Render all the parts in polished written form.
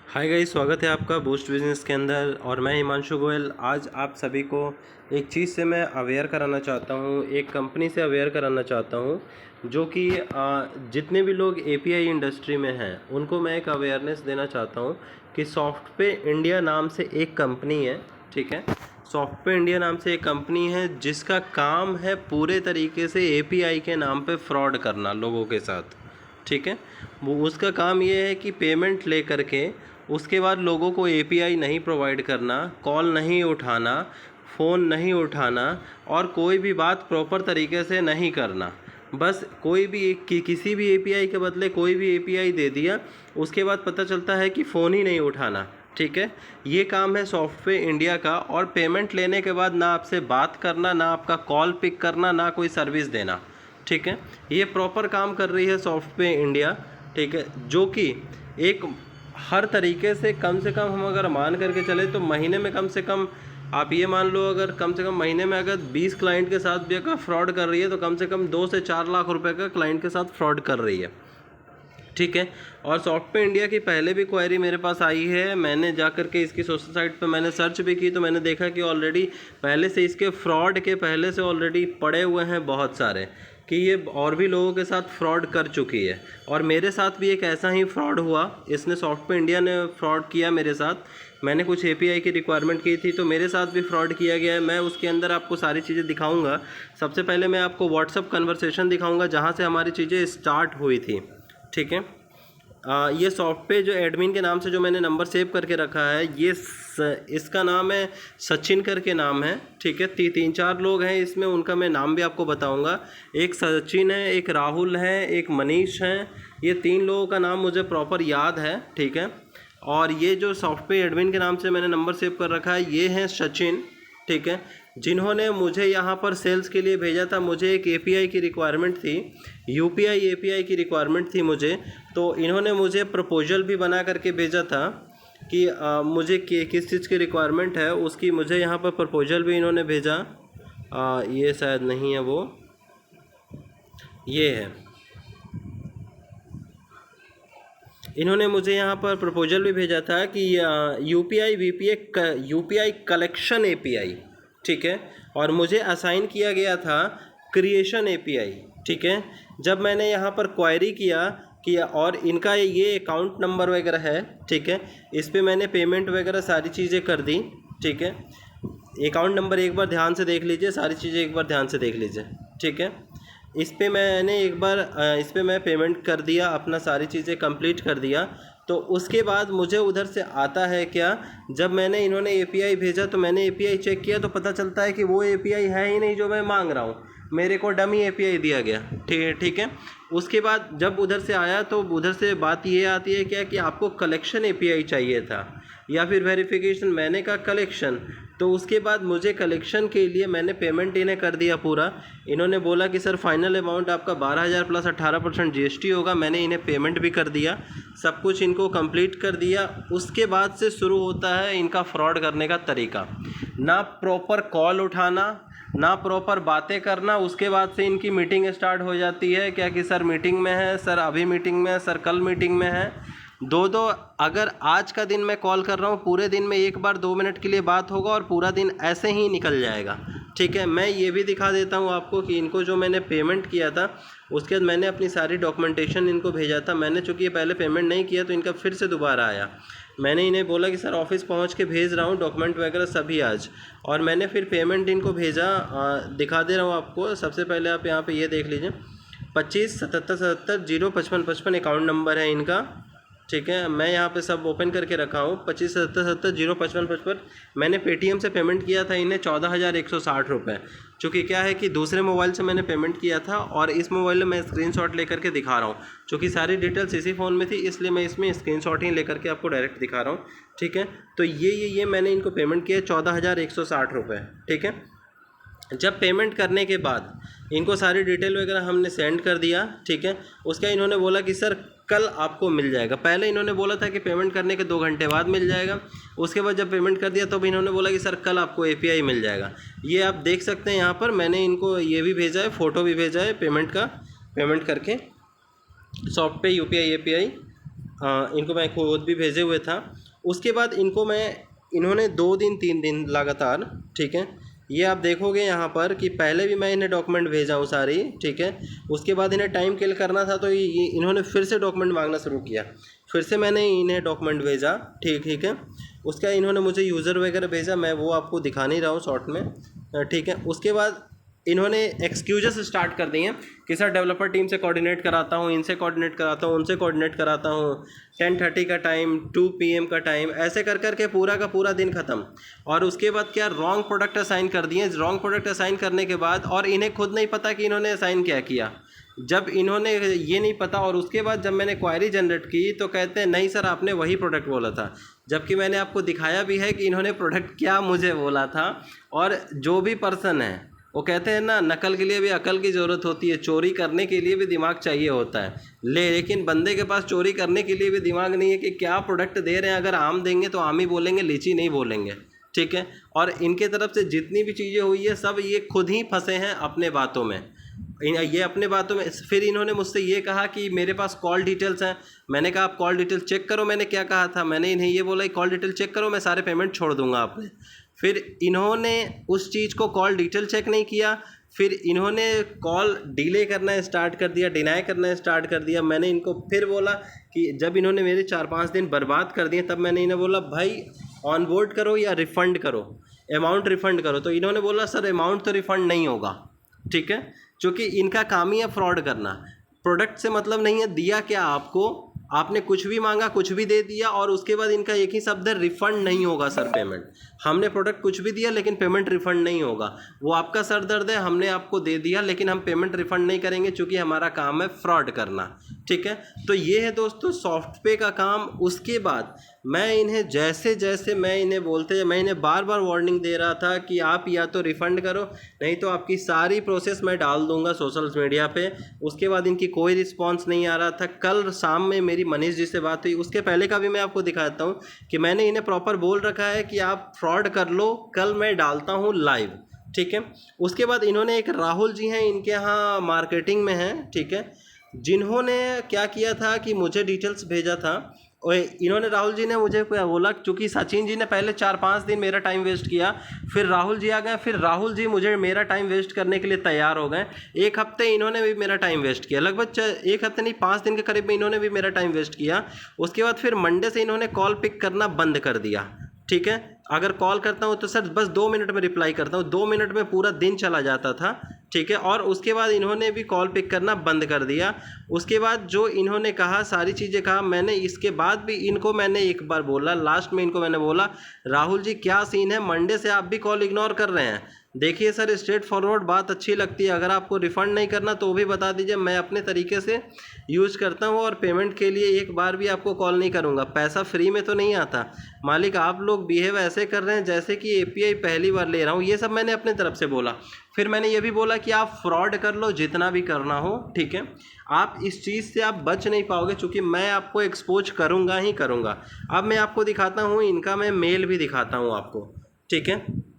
Hi guys, स्वागत है आपका बूस्ट बिजनेस के अंदर। और मैं हिमांशु गोयल। आज आप सभी को एक चीज़ से मैं अवेयर कराना चाहता हूँ, एक कंपनी से अवेयर कराना चाहता हूँ जो कि जितने भी लोग एपीआई इंडस्ट्री में हैं उनको मैं एक अवेयरनेस देना चाहता हूँ कि सॉफ्टपे इंडिया नाम से एक कंपनी है। ठीक है, सॉफ्टपे इंडिया नाम से एक कंपनी है जिसका काम है पूरे तरीके से एपीआई के नाम पे फ्रॉड करना लोगों के साथ। ठीक है, वो उसका काम ये है कि पेमेंट ले करके उसके बाद लोगों को एपीआई नहीं प्रोवाइड करना, कॉल नहीं उठाना, फ़ोन नहीं उठाना और कोई भी बात प्रॉपर तरीके से नहीं करना। बस कोई भी किसी भी एपीआई के बदले कोई भी एपीआई दे दिया, उसके बाद पता चलता है कि फ़ोन ही नहीं उठाना। ठीक है, ये काम है सॉफ्टवे इंडिया का। और पेमेंट लेने के बाद ना आपसे बात करना, ना आपका कॉल पिक करना, ना कोई सर्विस देना। ठीक है, ये प्रॉपर काम कर रही है सॉफ्टवे इंडिया। ठीक है, जो कि एक हर तरीके से कम हम अगर मान करके चले तो महीने में कम से कम आप ये मान लो, अगर कम से कम महीने में अगर 20 क्लाइंट के साथ भी अगर फ्रॉड कर रही है तो कम से कम 2 से 4 लाख रुपए का क्लाइंट के साथ फ्रॉड कर रही है। ठीक है, और सॉफ्टपे इंडिया की पहले भी क्वेरी मेरे पास आई है। मैंने जा कर के इसकी सोशल साइट पे मैंने सर्च भी की तो मैंने देखा कि ऑलरेडी पहले से इसके फ्रॉड के पहले से ऑलरेडी पड़े हुए हैं बहुत सारे, कि ये और भी लोगों के साथ फ्रॉड कर चुकी है। और मेरे साथ भी एक ऐसा ही फ्रॉड हुआ, इसने सॉफ्टपे इंडिया ने फ्रॉड किया मेरे साथ। मैंने कुछ एपीआई की रिक्वायरमेंट की थी तो मेरे साथ भी फ्रॉड किया गया है। मैं उसके अंदर आपको सारी चीज़ें दिखाऊंगा। सबसे पहले मैं आपको व्हाट्सअप कन्वर्सेशन दिखाऊंगा जहाँ से हमारी चीज़ें स्टार्ट हुई थी। ठीक है, ये सॉफ्टपे जो एडमिन के नाम से जो मैंने नंबर सेव करके रखा है, इसका नाम है सचिन करके नाम है। ठीक है, 3-4 लोग हैं इसमें, उनका मैं नाम भी आपको बताऊंगा। एक सचिन है, एक राहुल है, एक मनीष है। ये 3 लोगों का नाम मुझे प्रॉपर याद है। ठीक है, और ये जो सॉफ्टपे एडमिन के नाम से मैंने नंबर सेव कर रखा है ये है सचिन। ठीक है, जिन्होंने मुझे यहाँ पर सेल्स के लिए भेजा था। मुझे एक एपीआई की रिक्वायरमेंट थी, यूपीआई एपीआई की रिक्वायरमेंट थी मुझे। तो इन्होंने मुझे प्रपोजल भी बना करके भेजा था कि मुझे किस चीज़ की रिक्वायरमेंट है उसकी। मुझे यहाँ पर प्रपोजल भी इन्होंने भेजा। ये शायद नहीं है, वो ये है। इन्होंने मुझे यहाँ पर प्रपोजल भी भेजा था कि यूपीआई कलेक्शन एपीआई। ठीक है, और मुझे असाइन किया गया था क्रिएशन एपीआई। ठीक है, जब मैंने यहाँ पर क्वायरी किया और इनका ये अकाउंट नंबर वगैरह है। ठीक है, इस पर मैंने पेमेंट वगैरह सारी चीज़ें कर दी। ठीक है, अकाउंट नंबर एक बार ध्यान से देख लीजिए, सारी चीज़ें एक बार ध्यान से देख लीजिए। ठीक है, इस पे मैंने एक बार इस पे मैं पेमेंट कर दिया, अपना सारी चीज़ें कंप्लीट कर दिया। तो उसके बाद मुझे उधर से आता है क्या, जब मैंने इन्होंने एपीआई भेजा तो मैंने एपीआई चेक किया तो पता चलता है कि वो एपीआई है ही नहीं जो मैं मांग रहा हूँ। मेरे को डमी एपीआई दिया गया। ठीक है, उसके बाद जब उधर से आया तो उधर से बात ये आती है क्या कि आपको कलेक्शन एपीआई चाहिए था या फिर वेरिफिकेशन। मैंने कहा कलेक्शन। तो उसके बाद मुझे कलेक्शन के लिए मैंने पेमेंट इन्हें कर दिया पूरा। इन्होंने बोला कि सर फाइनल अमाउंट आपका 12,000 प्लस 18% जीएसटी होगा। मैंने इन्हें पेमेंट भी कर दिया, सब कुछ इनको कंप्लीट कर दिया। उसके बाद से शुरू होता है इनका फ्रॉड करने का तरीका। ना प्रॉपर कॉल उठाना, ना प्रॉपर बातें करना। उसके बाद से इनकी मीटिंग स्टार्ट हो जाती है क्या कि सर मीटिंग में है, सर अभी मीटिंग में है, सर कल मीटिंग में है। दो अगर आज का दिन मैं कॉल कर रहा हूँ, पूरे दिन में एक बार 2 मिनट के लिए बात होगा और पूरा दिन ऐसे ही निकल जाएगा। ठीक है, मैं ये भी दिखा देता हूँ आपको कि इनको जो मैंने पेमेंट किया था उसके बाद मैंने अपनी सारी डॉक्यूमेंटेशन इनको भेजा था। मैंने चूँकि पहले पेमेंट नहीं किया तो इनका फिर से दोबारा आया। मैंने इन्हें बोला कि सर ऑफिस पहुंच के भेज रहा हूं डॉक्यूमेंट वगैरह सभी आज। और मैंने फिर पेमेंट इनको भेजा, दिखा दे रहा हूं आपको। सबसे पहले आप यहां पे ये देख लीजिए, 2577705555 अकाउंट नंबर है इनका। ठीक है, मैं यहाँ पे सब ओपन करके रखा हूँ। 2577705555 मैंने पेटीएम से पेमेंट किया था इन्हें 14,160 रुपये। चूँकि क्या है कि दूसरे मोबाइल से मैंने पेमेंट किया था और इस मोबाइल में मैं स्क्रीनशॉट लेकर के दिखा रहा हूँ। चूँकि सारी डिटेल्स इसी फ़ोन में थी इसलिए मैं इसमें स्क्रीनशॉट ही लेकर के आपको डायरेक्ट दिखा रहा हूँ। ठीक है, तो ये मैंने इनको पेमेंट किया 14,160 रुपये। ठीक है, जब पेमेंट करने के बाद इनको सारी डिटेल वगैरह हमने सेंड कर दिया। ठीक है, उसका इन्होंने बोला कि सर कल आपको मिल जाएगा। पहले इन्होंने बोला था कि पेमेंट करने के 2 घंटे बाद मिल जाएगा। उसके बाद जब पेमेंट कर दिया तो भी इन्होंने बोला कि सर कल आपको एपीआई मिल जाएगा। ये आप देख सकते हैं यहाँ पर मैंने इनको ये भी भेजा है, फ़ोटो भी भेजा है पेमेंट का, पेमेंट करके सॉफ्टपे यूपीआई एपीआई। इनको मैं खुद भी भेजे हुए था। उसके बाद इन्होंने 2 दिन 3 दिन लगातार, ठीक है, ये आप देखोगे यहाँ पर कि पहले भी मैं इन्हें डॉक्यूमेंट भेजा हूँ सारी, ठीक है। उसके बाद इन्हें टाइम किल करना था तो ये इन्होंने फिर से डॉक्यूमेंट मांगना शुरू किया। फिर से मैंने इन्हें डॉक्यूमेंट भेजा, ठीक है। उसका इन्होंने मुझे यूज़र वगैरह भेजा, मैं वो आपको दिखा नहीं रहा हूँ शॉर्ट में, ठीक है। उसके बाद इन्होंने एक्सक्यूजेस स्टार्ट कर दिए हैं कि सर डेवलपर टीम से कोऑर्डिनेट कराता हूँ, इनसे कोऑर्डिनेट कराता हूँ, उनसे कोऑर्डिनेट कराता हूँ, 10:30 का टाइम, 2 PM का टाइम, ऐसे कर कर के पूरा का पूरा दिन ख़त्म। और उसके बाद क्या, रॉन्ग प्रोडक्ट असाइन कर दिए। रॉन्ग प्रोडक्ट असाइन करने के बाद और इन्हें खुद नहीं पता कि इन्होंने असाइन क्या किया। जब इन्होंने ये नहीं पता और उसके बाद जब मैंने क्वायरी जनरेट की तो कहते हैं नहीं सर आपने वही प्रोडक्ट बोला था, जबकि मैंने आपको दिखाया भी है कि इन्होंने प्रोडक्ट क्या मुझे बोला था। और जो भी पर्सन है, वो कहते हैं ना, नकल के लिए भी अकल की ज़रूरत होती है, चोरी करने के लिए भी दिमाग चाहिए होता है। लेकिन बंदे के पास चोरी करने के लिए भी दिमाग नहीं है कि क्या प्रोडक्ट दे रहे हैं। अगर आम देंगे तो आम ही बोलेंगे, लीची नहीं बोलेंगे, ठीक है। और इनके तरफ से जितनी भी चीज़ें हुई है सब ये खुद ही फंसे हैं अपने बातों में। ये अपने बातों में फिर इन्होंने मुझसे ये कहा कि मेरे पास कॉल डिटेल्स हैं। मैंने कहा आप कॉल डिटेल चेक करो। मैंने क्या कहा था, मैंने इन्हें ये बोला कि कॉल डिटेल चेक करो, मैं सारे पेमेंट छोड़ दूंगा आपने। फिर इन्होंने उस चीज़ को कॉल डिटेल चेक नहीं किया। फिर इन्होंने कॉल डिले करना स्टार्ट कर दिया, डिनाई करना स्टार्ट कर दिया। मैंने इनको फिर बोला कि जब इन्होंने मेरे 4-5 दिन बर्बाद कर दिए तब मैंने इन्हें बोला भाई ऑन बोर्ड करो या रिफ़ंड करो, अमाउंट रिफ़ंड करो। तो इन्होंने बोला सर अमाउंट तो रिफ़ंड नहीं होगा, ठीक है, क्योंकि इनका काम ही है फ्रॉड करना। प्रोडक्ट से मतलब नहीं है, दिया क्या आपको, आपने कुछ भी मांगा कुछ भी दे दिया और उसके बाद इनका एक ही शब्द है रिफ़ंड नहीं होगा सर पेमेंट। हमने प्रोडक्ट कुछ भी दिया लेकिन पेमेंट रिफ़ंड नहीं होगा। वो आपका सर दर्द है, हमने आपको दे दिया लेकिन हम पेमेंट रिफ़ंड नहीं करेंगे क्योंकि हमारा काम है फ्रॉड करना, ठीक है। तो ये है दोस्तों सॉफ्टपे का काम। उसके बाद मैं इन्हें जैसे जैसे मैं इन्हें बोलते, मैं इन्हें बार बार वार्निंग दे रहा था कि आप या तो रिफ़ंड करो नहीं तो आपकी सारी प्रोसेस मैं डाल दूंगा सोशल मीडिया पे। उसके बाद इनकी कोई रिस्पांस नहीं आ रहा था। कल शाम में मेरी मनीष जी से बात हुई, उसके पहले का भी मैं आपको दिखाता हूँ कि मैंने इन्हें प्रॉपर बोल रखा है कि आप फ्रॉड कर लो, कल मैं डालता हूँ लाइव, ठीक है। उसके बाद इन्होंने एक राहुल जी हैं, इनके यहाँ मार्केटिंग में हैं, ठीक है, जिन्होंने क्या किया था कि मुझे डिटेल्स भेजा था। और इन्होंने, राहुल जी ने मुझे क्या बोला, चूँकि सचिन जी ने पहले 4-5 दिन मेरा टाइम वेस्ट किया, फिर राहुल जी आ गए, फिर राहुल जी मुझे मेरा टाइम वेस्ट करने के लिए तैयार हो गए। 1 हफ्ते इन्होंने भी मेरा टाइम वेस्ट किया, लगभग 1 हफ्ते नहीं 5 दिन के करीब में इन्होंने भी मेरा टाइम वेस्ट किया। उसके बाद फिर मंडे से इन्होंने कॉल पिक करना बंद कर दिया, ठीक है। अगर कॉल करता हूँ तो सर बस 2 मिनट में रिप्लाई करता हूँ, 2 मिनट में पूरा दिन चला जाता था, ठीक है। और उसके बाद इन्होंने भी कॉल पिक करना बंद कर दिया। उसके बाद जो इन्होंने कहा सारी चीज़ें कहा, मैंने इसके बाद भी इनको मैंने एक बार बोला, लास्ट में इनको मैंने बोला राहुल जी क्या सीन है, मंडे से आप भी कॉल इग्नोर कर रहे हैं। देखिए सर स्ट्रेट फॉरवर्ड बात अच्छी लगती है, अगर आपको रिफ़ंड नहीं करना तो भी बता दीजिए, मैं अपने तरीके से यूज़ करता हूँ और पेमेंट के लिए एक बार भी आपको कॉल नहीं करूँगा। पैसा फ्री में तो नहीं आता मालिक, आप लोग बिहेव ऐसे कर रहे हैं जैसे कि API पहली बार ले रहा हूँ। ये सब मैंने अपने तरफ से बोला। फिर मैंने ये भी बोला कि आप फ्रॉड कर लो जितना भी करना हो, ठीक है, आप इस चीज़ से आप बच नहीं पाओगे क्योंकि मैं आपको एक्सपोज करूँगा ही करूँगा। अब मैं आपको दिखाता हूँ इनका, मैं मेल भी दिखाता हूँ आपको, ठीक है।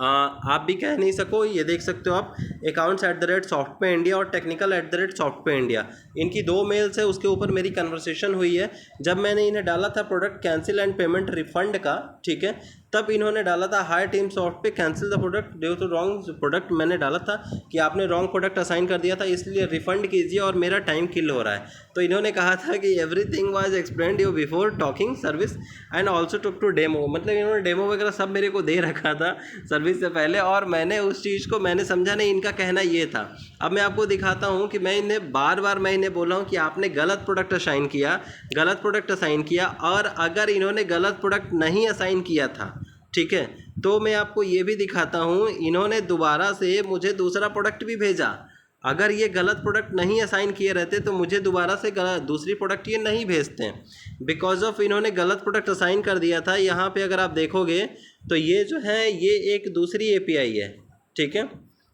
आप भी कह नहीं सको, ये देख सकते हो आप, accounts@softpayindia और technical@softpayindia, इनकी 2 मेल्स है। उसके ऊपर मेरी कन्वर्सेशन हुई है जब मैंने इन्हें डाला था product cancel and payment refund का, ठीक है, तब इन्होंने डाला था hi team Softpay cancel the product due to wrong product. मैंने डाला था कि आपने रॉन्ग प्रोडक्ट असाइन कर दिया था इसलिए रिफंड कीजिए और मेरा टाइम किल हो रहा है। तो इन्होंने कहा था कि everything was explained you before talking service and also took to demo, मतलब इन्होंने डेमो वगैरह सब मेरे को दे रखा था सर्विस से पहले और मैंने उस चीज़ को मैंने समझा नहीं। इनका कहना ये था। अब मैं आपको दिखाता हूँ कि मैं इन्हें बार बार मैं इन्हें बोला हूँ कि आपने गलत प्रोडक्ट असाइन किया, गलत प्रोडक्ट असाइन किया। और अगर इन्होंने गलत प्रोडक्ट नहीं असाइन किया था, ठीक है, तो मैं आपको ये भी दिखाता हूँ, इन्होंने दोबारा से मुझे दूसरा प्रोडक्ट भी भेजा। अगर ये गलत प्रोडक्ट नहीं असाइन किए रहते तो मुझे दोबारा से दूसरी प्रोडक्ट ये नहीं भेजते हैं। बिकॉज ऑफ इन्होंने गलत प्रोडक्ट असाइन कर दिया था। यहाँ पे अगर आप देखोगे तो ये जो है ये एक दूसरी API है, ठीक है,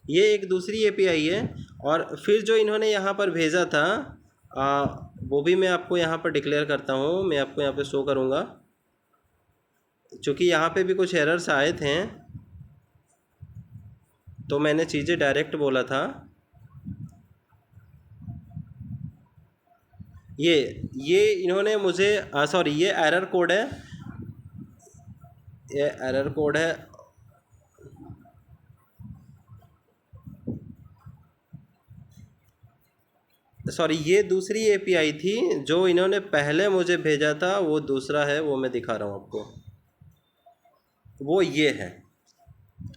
ये एक दूसरी API है। और फिर जो इन्होंने यहाँ पर भेजा था वो भी मैं आपको यहाँ पर डिक्लेयर करता हूँ, मैं आपको यहाँ पे शो करूँगा क्योंकि यहाँ पे भी कुछ एरर्स आए थे तो मैंने चीज़ें डायरेक्ट बोला था। ये इन्होंने मुझे सॉरी, ये एरर कोड है, ये एरर कोड है। सॉरी, ये दूसरी एपीआई थी जो इन्होंने पहले मुझे भेजा था, वो दूसरा है, वो मैं दिखा रहा हूँ आपको। वो ये है,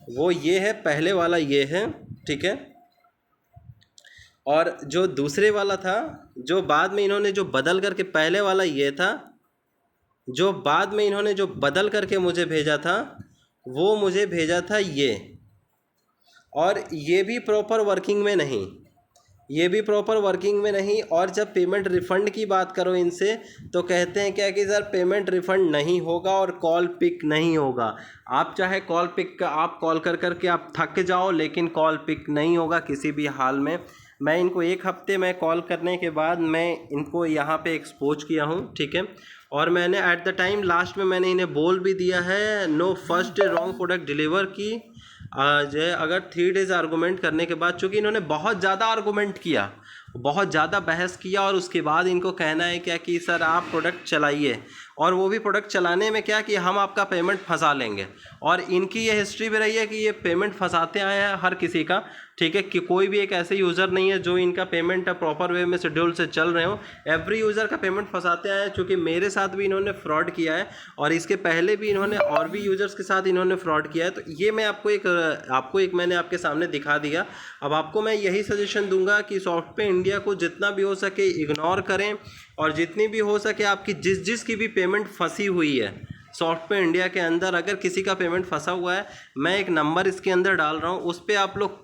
वो ये है, पहले वाला ये है, ठीक है। और जो दूसरे वाला था, जो बाद में इन्होंने जो बदल करके, पहले वाला ये था, जो बाद में इन्होंने जो बदल करके मुझे भेजा था, वो मुझे भेजा था ये। और ये भी प्रॉपर वर्किंग में नहीं, ये भी प्रॉपर वर्किंग में नहीं। और जब पेमेंट रिफ़ंड की बात करो इनसे, तो कहते हैं क्या कि सर पेमेंट रिफ़ंड नहीं होगा और कॉल पिक नहीं होगा। आप चाहे कॉल पिक, आप कॉल कर करके आप थक जाओ, लेकिन कॉल पिक नहीं होगा किसी भी हाल में। मैं इनको 1 हफ्ते में कॉल करने के बाद मैं इनको यहाँ पे एक्सपोज किया हूँ, ठीक है। और मैंने एट द टाइम लास्ट में मैंने इन्हें बोल भी दिया है, no first wrong product deliver की। जो है, अगर 3 डेज़ आर्गूमेंट करने के बाद, चूँकि इन्होंने बहुत ज़्यादा आर्गूमेंट किया, बहुत ज़्यादा बहस किया, और उसके बाद इनको कहना है क्या कि सर आप प्रोडक्ट चलाइए, और वो भी प्रोडक्ट चलाने में क्या कि हम आपका पेमेंट फंसा लेंगे। और इनकी ये हिस्ट्री भी रही है कि ये पेमेंट फंसाते आए हैं हर किसी का, ठीक है, कि कोई भी एक ऐसे यूज़र नहीं है जो इनका पेमेंट प्रॉपर वे में शेड्यूल से चल रहे हो। एवरी यूज़र का पेमेंट फंसाते आए हैं, चूँकि मेरे साथ भी इन्होंने फ्रॉड किया है, और इसके पहले भी इन्होंने और भी यूज़र्स के साथ इन्होंने फ्रॉड किया है। तो ये मैं आपको एक मैंने आपके सामने दिखा दिया। अब आपको मैं यही सजेशन दूंगा कि सॉफ्टवे इंडिया को जितना भी हो सके इग्नोर करें, और जितनी भी हो सके आपकी जिसकी भी पेमेंट फंसी हुई है सॉफ्टवे इंडिया के अंदर, अगर किसी का पेमेंट फंसा हुआ है, मैं एक नंबर इसके अंदर डाल रहा हूँ, उस पर आप लोग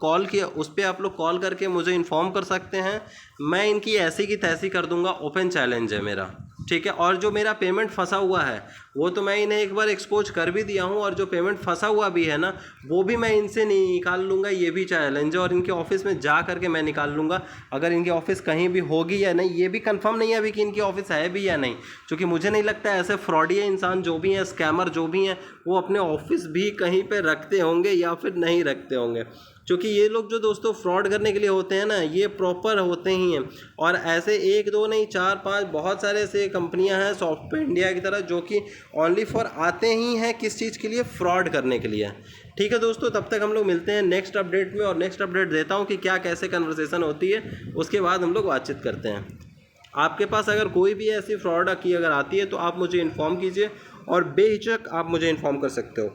कॉल करके मुझे इन्फॉर्म कर सकते हैं। मैं इनकी ऐसी की तैसी कर दूंगा, ओपन चैलेंज है मेरा, ठीक है। और जो मेरा पेमेंट फंसा हुआ है वो तो मैं इन्हें एक बार एक्सपोज कर भी दिया हूँ, और जो पेमेंट फंसा हुआ भी है ना, वो भी मैं इनसे नहीं निकाल लूँगा, ये भी चैलेंज है। और इनके ऑफिस में जा करके मैं निकाल लूँगा, अगर इनकी ऑफिस कहीं भी होगी या नहीं, ये भी कंफर्म नहीं है अभी कि इनकी ऑफिस है भी या नहीं, क्योंकि मुझे नहीं लगता ऐसे फ्रॉडिया इंसान जो भी हैं, स्कैमर जो भी हैं, वो अपने ऑफिस भी कहीं पर रखते होंगे या फिर नहीं रखते होंगे। क्योंकि ये लोग जो दोस्तों फ्रॉड करने के लिए होते हैं ना, ये प्रॉपर होते ही हैं। और ऐसे 1 2 नहीं, 4 5 बहुत सारे ऐसे कंपनियां हैं सॉफ्टवेयर इंडिया की तरह, जो कि ओनली फॉर आते ही हैं किस चीज़ के लिए, फ्रॉड करने के लिए। ठीक है दोस्तों, तब तक हम लोग मिलते हैं नेक्स्ट अपडेट में, और नेक्स्ट अपडेट देता हूँ कि क्या कैसे कन्वर्सेशन होती है, उसके बाद हम लोग बातचीत करते हैं। आपके पास अगर कोई भी ऐसी फ्रॉड की अगर आती है तो आप मुझे इन्फॉर्म कीजिए, और बेहिचक आप मुझे इन्फॉर्म कर सकते हो।